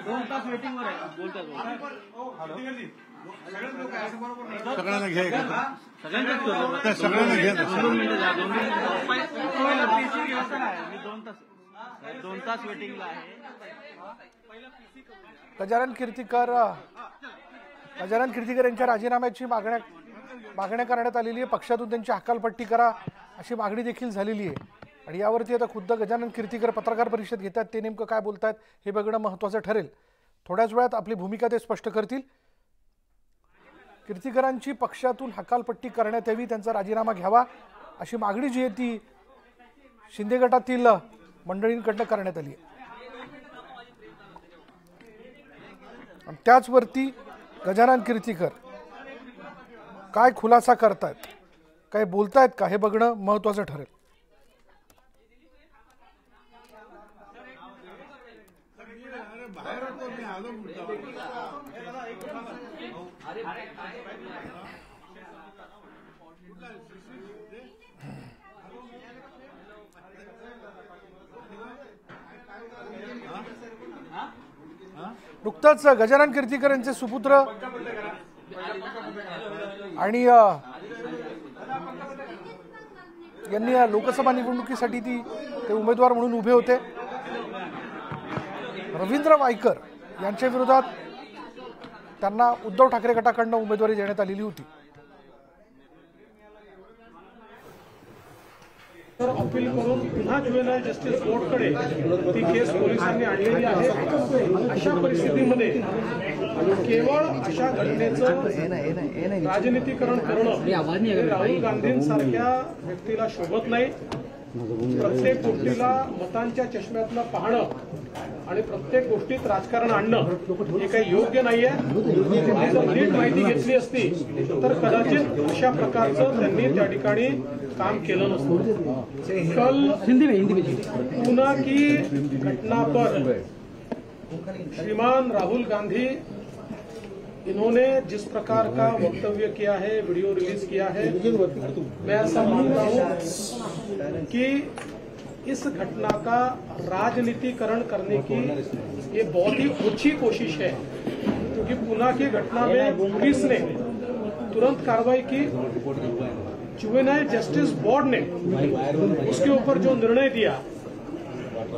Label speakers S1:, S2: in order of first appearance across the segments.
S1: 2 तास वेटिंगवर आहे. बोलतात
S2: सगळ्यांना घ्या
S1: सगळ्यांना घ्या 2 मिनिटं द्या. 2 मिनिटं 2 तास वेटिंगला आहे.
S3: गजानन कीर्तीकर यांच्या राजीनाम्याची मागण्या करण्यात आलेली आहे. पक्षातून त्यांची हकालपट्टी करा अशी मागणी देखील झालेली आहे. आणि यावरती आता खुद्द गजानन कीर्तीकर पत्रकार परिषद घेतात. ते नेमकं काय बोलतात हे बघणं महत्त्वाचं ठरेल. थोड्याच वेळात आपली भूमिका ते स्पष्ट करतील. कीर्तीकरांची पक्षातून हकालपट्टी करण्यात यावी, त्यांचा राजीनामा घ्यावा अशी मागणी जी आहे ती शिंदे गटातील मंडळींकडनं करण्यात आली आहे. आणि त्याचवरती गजानन कीर्तीकर काय खुलासा करतायत, काय बोलतायत का हे बघणं महत्त्वाचं ठरेल. नुकताच गजानन कीर्तीकर यांचे सुपुत्र आणि यांनी लोकसभा निवडणुकीसाठी ते उमेदवार म्हणून उभे होते. रवींद्र वायकर यांच्या विरोधात त्यांना उद्धव ठाकरे गटाकडून उमेदवारी देण्यात आलेली होती.
S4: तर अपील करून पुन्हा ज्युवेनाईल जस्टिस बोर्डकडे ती केस पोलिसांनी आणलेली आहे. अशा परिस्थितीमध्ये केवळ अशा घटनेचं राजनीतीकरण करणं राहुल गांधींसारख्या व्यक्तीला शोभत नाही. प्रत्येक गोष्टीला मतांच्या चष्म्यातनं पाहणं आणि प्रत्येक गोष्टीत राजकारण आणणं हे काही योग्य नाहीये. जर नीट माहिती घेतली असती तर कदाचित अशा प्रकारचं त्यांनी त्या ठिकाणी काम केलं नसतं. कल पूना की घटना पर श्रीमान राहुल गांधी इन्होंने जिस प्रकार का वक्तव्य किया है, वीडियो रिलीज किया है, मैं ऐसा मानता हूं कि इस घटना का राजनीतिकरण करने की ये बहुत ही ओछी कोशिश है. क्योंकि पुणे की घटना में पुलिस ने तुरंत कार्रवाई की. जुवेनाइल जस्टिस बोर्ड ने उसके ऊपर जो निर्णय दिया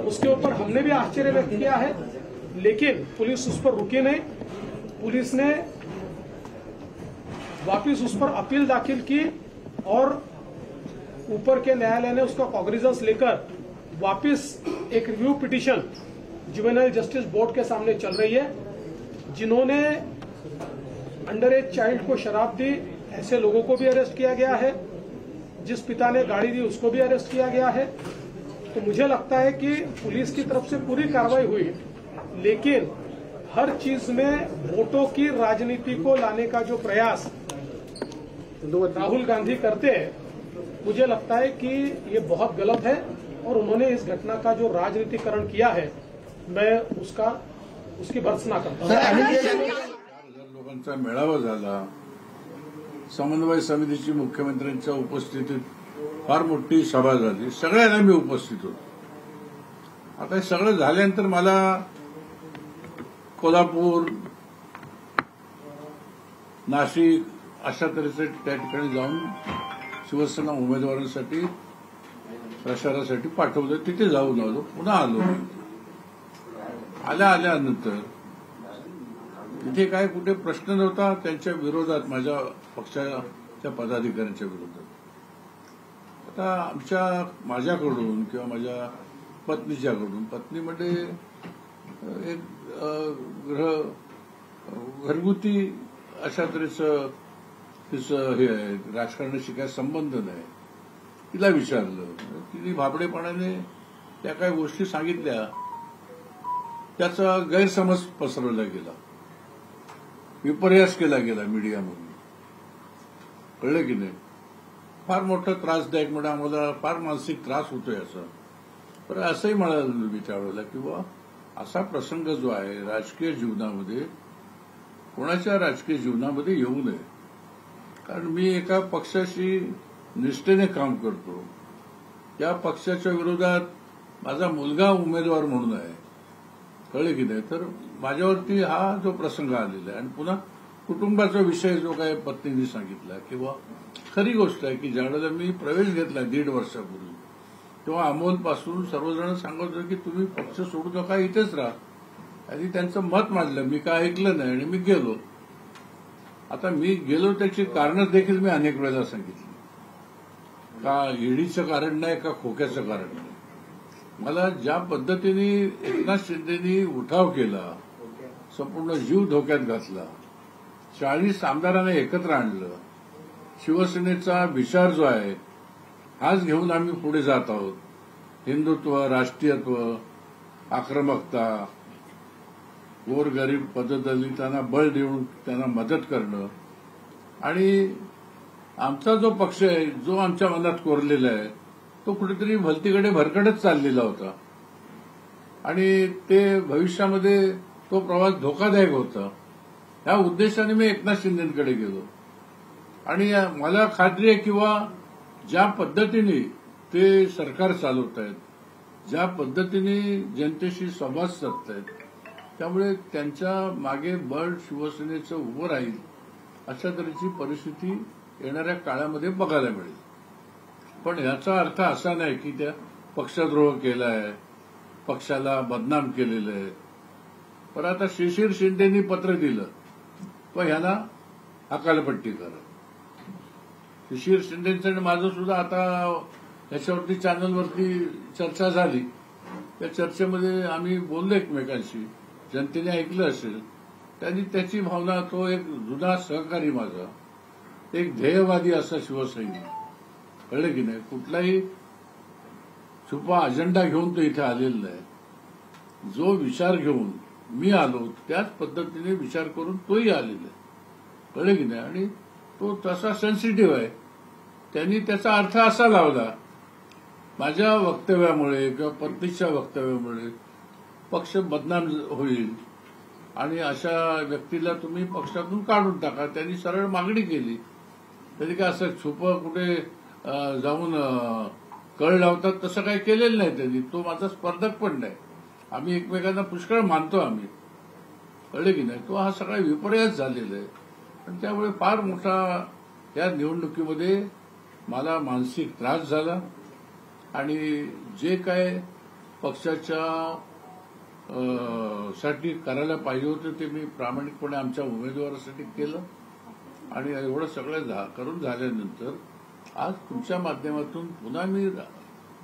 S4: उसके ऊपर हमने भी आश्चर्य व्यक्त किया है. लेकिन पुलिस उस पर रुकी नहीं. पुलिस ने वापिस उस पर अपील दाखिल की और ऊपर के न्यायालय ने उसका कॉग्निजेंस लेकर वापिस एक review petition juvenile justice board के सामने चल रही है. जिन्होंने अंडर एज चाइल्ड को शराब दी ऐसे लोगों को भी अरेस्ट किया गया है. जिस पिता ने गाड़ी दी उसको भी अरेस्ट किया गया है. तो मुझे लगता है कि पुलिस की तरफ से पूरी कार्रवाई हुई, लेकिन हर चीज में वोटों की राजनीति को लाने का जो प्रयास राहुल गांधी करते हैं, मुझे लगता है कि ये बहुत गलत है. और उन्होंने इस घटना का जो राजनीतिकरण किया है, मैं उसकी भर्त्सना करता हूं.
S2: लोकांचा मेळावा झाला. समन्वय समितीची मुख्यमंत्र्यांच्या उपस्थितीत फार मोठी सभा झाली. सगळ्यांना मी उपस्थित होतो. आता हे सगळं झाल्यानंतर मला कोल्हापूर, नाशिक अशा तऱ्हेचे त्या ठिकाणी जाऊन शिवसेना उमेदवारांसाठी प्रचारासाठी पाठवलं. तिथे जाऊन आलो. पुन्हा आलो. आल्यानंतर तिथे काय कुठे प्रश्न नव्हता त्यांच्या विरोधात, माझ्या पक्षाच्या पदाधिकाऱ्यांच्या विरोधात. आता माझ्याकडून किंवा माझ्या पत्नीच्याकडून, पत्नी म्हणजे एक घरगुती अशा तऱ्हेचं तिचं हे आहे, राजकारणाशी काय संबंध नाही. तिला विचारलं. तिने भाबडेपणाने त्या काही गोष्टी सांगितल्या. त्याचा गैरसमज पसरवला गेला, विपर्यास केला गेला मीडियामधून. कळलं की नाही. फार मोठा त्रासदायक म्हणजे आम्हाला फार मानसिक त्रास होतोय असा. पण असंही म्हणाल मी त्यावेळेला की बा असा प्रसंग जो आहे राजकीय जीवनामध्ये, कोणाच्या राजकीय जीवनामध्ये येऊ नये. कारण मी एका पक्षाशी निष्ठेने काम करतो. त्या पक्षाच्या विरोधात माझा मुलगा उमेदवार म्हणून आहे. कळले की नाही. तर माझ्यावरती हा जो प्रसंग आलेला आहे आणि पुन्हा कुटुंबाचा विषय जो काही पत्नीने सांगितला किंवा खरी गोष्ट आहे की ज्यावेळेला मी प्रवेश घेतला 1.5 वर्षापूर्वी तेव्हा अमोलपासून सर्वजण सांगत होते की तुम्ही पक्ष सोडू नका, इथेच राहा. आणि त्यांचं मत मांडलं, मी काय ऐकलं नाही आणि मी गेलो. आता मी गेलो त्याची कारणं देखील मी अनेक वेळेला सांगितली. का ईडीचं कारण नाही का खोक्याचं कारण नाही. मला ज्या पद्धतीने एकनाथ शिंदेनी उठाव केला, संपूर्ण जीव धोक्यात घातला, 40 आमदारांना एकत्र आणलं, शिवसेनेचा विचार जो आहे हाच घेऊन आम्ही पुढे जात आहोत. हिंदुत्व, राष्ट्रीयत्व, आक्रमकता, गोरगरीब पददलितांना बळ देऊन त्यांना मदत करणं आणि आमचा जो पक्ष आहे जो आमच्या मनात कोरलेला आहे तो कुठेतरी भलतीकडे भरकटच चाललेला होता आणि ते भविष्यामध्ये तो प्रवास धोकादायक होता. या उद्देशाने मी एकनाथ शिंदेकडे गेलो आणि मला खात्री आहे किंवा ज्या पद्धतीने ते सरकार चालवत आहेत, ज्या पद्धतीने जनतेशी संवाद साधतायत, त्यामुळे त्यांच्या मागे बळ शिवसेनेचं उभं राहील अशा तऱ्हेची परिस्थिती येणाऱ्या काळामध्ये बघायला मिळेल. पण याचा अर्थ असा नाही की त्या पक्षद्रोह केला आहे, पक्षाला बदनाम केलेलं आहे. पण आता शिशिर शिंदेनी पत्र दिलं व ह्याला हकालपट्टी करा. शिशिर शिंदेचं आणि माझं सुद्धा आता याच्यावरती चॅनलवरती चर्चा झाली. त्या चर्चेमध्ये आम्ही बोललो एकमेकांशी, जनतेने ऐकलं असेल. त्यांनी त्याची भावना, तो एक जुना सहकारी माझा, एक ध्येयवादी असा शिवसैनिक, कळलं की नाही, कुठलाही छुपा अजेंडा घेऊन तो इथे आलेला नाही. जो विचार घेऊन मी आलो त्याच पद्धतीने विचार करून तोही आलेला आहे, कळलं की नाही. आणि तो तसा सेन्सिटिव्ह आहे. त्यांनी त्याचा अर्थ असा लावला, माझ्या वक्तव्यामुळे किंवा पत्नीच्या वक्तव्यामुळे पक्ष बदनाम होईल आणि अशा व्यक्तीला तुम्ही पक्षातून काढून टाका. त्यांनी सरळ मागणी केली. त्यांनी काय असं छुपं कुठे जाऊन कळ लावतात तसं काही केलेलं नाही त्यांनी. तो माझा स्पर्धक पण नाही. आम्ही एकमेकांना पुष्कळ मानतो आम्ही, कळले की नाही. तो हा सगळा विपर्यास झालेला आहे आणि त्यामुळे फार मोठा या निवडणुकीमध्ये मला मानसिक त्रास झाला आणि जे काय पक्षाच्या साठी करायला पाहिजे होतं ते मी प्रामाणिकपणे आमच्या उमेदवारासाठी केलं. आणि एवढं सगळं करून झाल्यानंतर आज तुमच्या माध्यमातून पुन्हा मी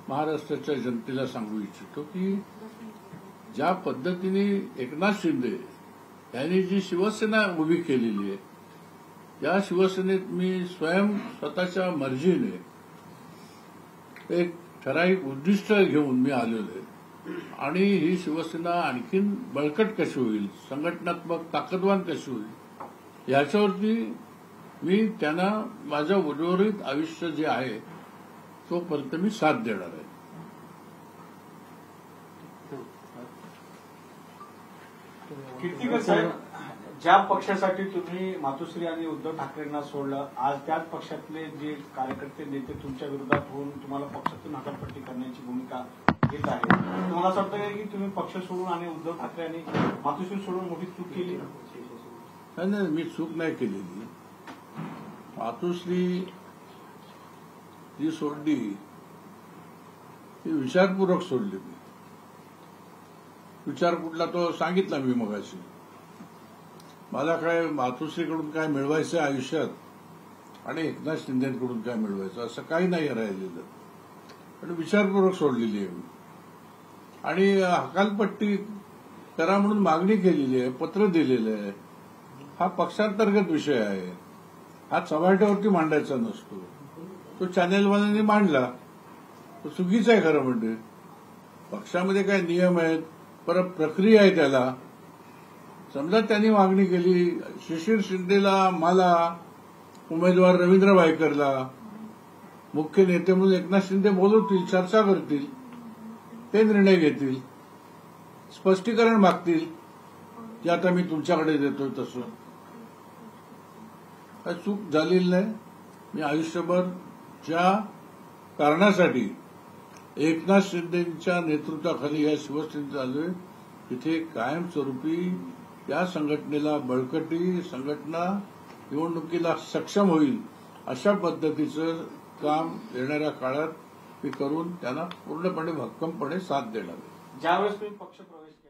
S2: महाराष्ट्राच्या जनतेला सांगू इच्छितो की ज्या पद्धतीने एकनाथ शिंदे यांनी जी शिवसेना उभी केलेली आहे, या शिवसेनेत मी स्वतःच्या मर्जीने एक ठराविक उद्दिष्ट घेऊन मी आलेलो आहे आणि ही शिवसेना आणखीन बळकट कशी होईल, संघटनात्मक ताकदवान कशी होईल, याच्यावरती मी त्यांना माझं उर्वरित आयुष्य जे आहे तोपर्यंत मी साथ देणार आहे.
S1: कीर्तिकर साहेब, ज्या पक्षासाठी तुम्ही मातोश्री आणि उद्धव ठाकरेंना सोडलं, आज त्याच पक्षातले जे कार्यकर्ते नेते तुमच्या विरोधात होऊन तुम्हाला पक्षातून हकालपट्टी करण्याची भूमिका घेत आहे. तुम्हाला असं वाटतं की तुम्ही पक्ष सोडून आणि उद्धव ठाकरे आणि मातोश्री सोडून मोठी चूक केली?
S2: नाही, मी चूक नाही केलेली. मातोश्री जी सोडली ती विचारपूर्वक सोडली. मी विचार कुठला तो सांगितला मी मगाशी. मला काय मातोश्रीकडून काय मिळवायचं आयुष्यात आणि एकनाथ शिंदेकडून काय मिळवायचं असं काही नाही राहिलेलं, पण विचारपूर्वक सोडलेली आहे मी. आणि हकालपट्टी करा म्हणून मागणी केलेली आहे, पत्र दिलेलं आहे. हा पक्षांतर्गत विषय आहे, हा चव्हाट्यावरती मांडायचा नसतो. तो चॅनेलवाल्यांनी मांडला, तो चुकीचा आहे खरं म्हणजे. पक्षामध्ये काय नियम आहेत, परत प्रक्रिया आहे त्याला. समजा त्यांनी मागणी केली, शिशिर शिंदेला, मला, उमेदवार रवींद्र वायकरला, मुख्य नेते म्हणून एकनाथ शिंदे बोलवतील, चर्चा करतील, ते निर्णय घेतील, स्पष्टीकरण मागतील, जे आता मी तुमच्याकडे देतोय तसं. काय चूक झालेली नाही. मी आयुष्यभर ज्या कारणासाठी एकनाथ शिंदेच्या नेतृत्वाखाली या शिवसेनेत आलोय तिथे कायमस्वरूपी त्या संघटनेला बळकटी, संघटना निवडणुकीला सक्षम होईल अशा पद्धतीचं काम येणाऱ्या काळात मी करून त्यांना पूर्णपणे भक्कमपणे साथ देणार आहे.
S1: ज्यावेळेस तुम्ही पक्ष प्रवेश केला